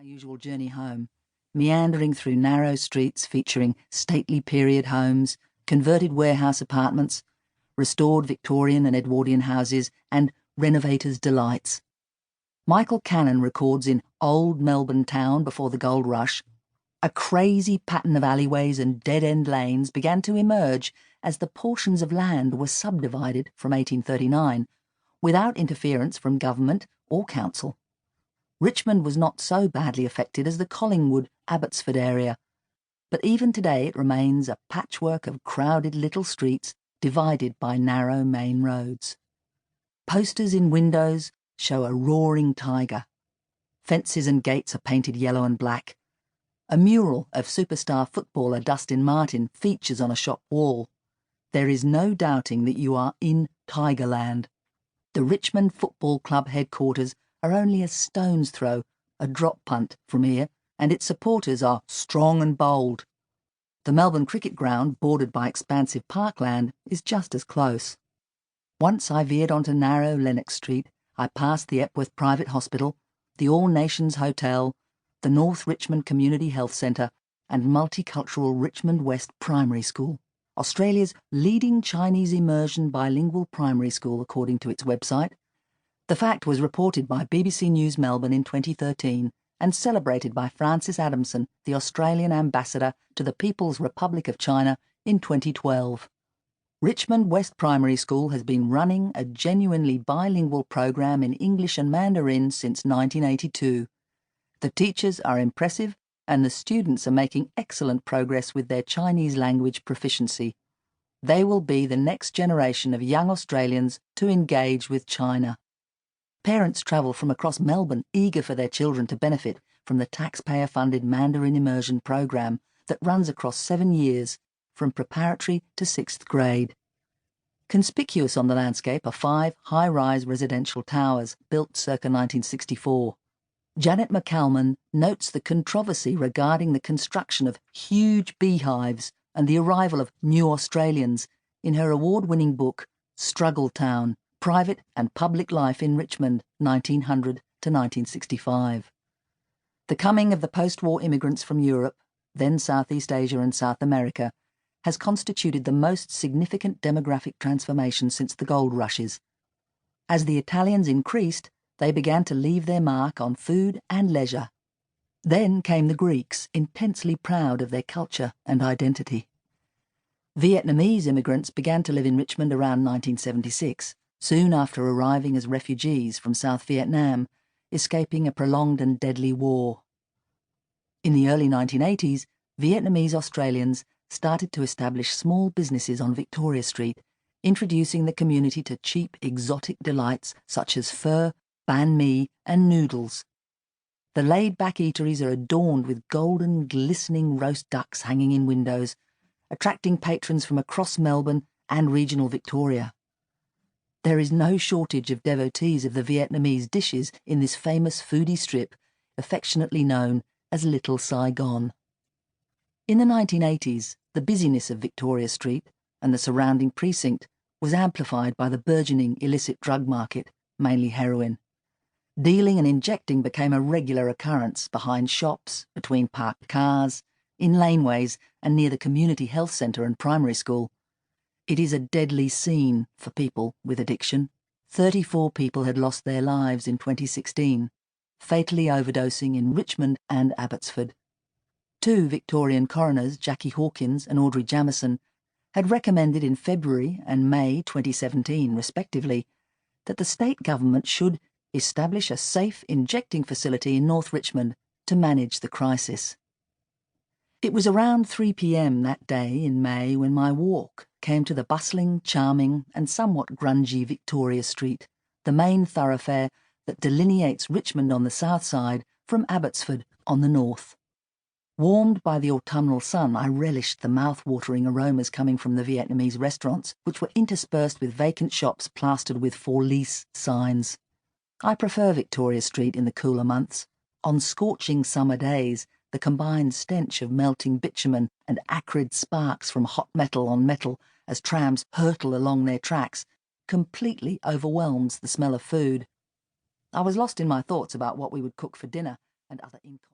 usual journey home, meandering through narrow streets featuring stately period homes, converted warehouse apartments, restored Victorian and Edwardian houses, and renovators' delights. Michael Cannon records in Old Melbourne Town before the gold rush, a crazy pattern of alleyways and dead-end lanes began to emerge as the portions of land were subdivided from 1839, without interference from government or council. Richmond was not so badly affected as the Collingwood, Abbotsford area, but even today it remains a patchwork of crowded little streets divided by narrow main roads. Posters in windows show a roaring tiger. Fences and gates are painted yellow and black. A mural of superstar footballer Dustin Martin features on a shop wall. There is no doubting that you are in Tigerland. The Richmond Football Club headquarters are only a stone's throw, a drop punt from here, and its supporters are strong and bold. The Melbourne Cricket Ground, bordered by expansive parkland, is just as close. Once I veered onto narrow Lennox Street, I passed the Epworth Private Hospital, the All Nations Hotel, the North Richmond Community Health Centre, and multicultural Richmond West Primary School, Australia's leading Chinese immersion bilingual primary school according to its website. The fact was reported by BBC News Melbourne in 2013 and celebrated by Francis Adamson, the Australian ambassador to the People's Republic of China, in 2012. Richmond West Primary School has been running a genuinely bilingual program in English and Mandarin since 1982. The teachers are impressive and the students are making excellent progress with their Chinese language proficiency. They will be the next generation of young Australians to engage with China. Parents travel from across Melbourne eager for their children to benefit from the taxpayer-funded Mandarin immersion program that runs across 7 years, from preparatory to 6th grade. Conspicuous on the landscape are 5 high-rise residential towers built circa 1964. Janet McCalman notes the controversy regarding the construction of huge beehives and the arrival of new Australians in her award-winning book, Struggle Town, Private and Public Life in Richmond, 1900 to 1965. The coming of the post-war immigrants from Europe, then Southeast Asia and South America, has constituted the most significant demographic transformation since the gold rushes. As the Italians increased, they began to leave their mark on food and leisure. Then came the Greeks, intensely proud of their culture and identity. Vietnamese immigrants began to live in Richmond around 1976, soon after arriving as refugees from South Vietnam, escaping a prolonged and deadly war. In the early 1980s, Vietnamese Australians started to establish small businesses on Victoria Street, introducing the community to cheap, exotic delights such as pho, banh mi, and noodles. The laid-back eateries are adorned with golden, glistening roast ducks hanging in windows, attracting patrons from across Melbourne and regional Victoria. There is no shortage of devotees of the Vietnamese dishes in this famous foodie strip, affectionately known as Little Saigon. In the 1980s, the busyness of Victoria Street and the surrounding precinct was amplified by the burgeoning illicit drug market, mainly heroin. Dealing and injecting became a regular occurrence behind shops, between parked cars, in laneways, and near the community health centre and primary school. It is a deadly scene for people with addiction. 34 people had lost their lives in 2016, fatally overdosing in Richmond and Abbotsford. 2 Victorian coroners, Jackie Hawkins and Audrey Jamieson, had recommended in February and May 2017, respectively, that the state government should establish a safe injecting facility in North Richmond to manage the crisis. It was around 3 p.m. that day in May when my walk came to the bustling, charming and somewhat grungy Victoria Street, the main thoroughfare that delineates Richmond on the south side from Abbotsford on the north. Warmed by the autumnal sun, I relished the mouth-watering aromas coming from the Vietnamese restaurants, which were interspersed with vacant shops plastered with for lease signs. I prefer Victoria Street in the cooler months. On scorching summer days, the combined stench of melting bitumen and acrid sparks from hot metal on metal as trams hurtle along their tracks completely overwhelms the smell of food. I was lost in my thoughts about what we would cook for dinner and other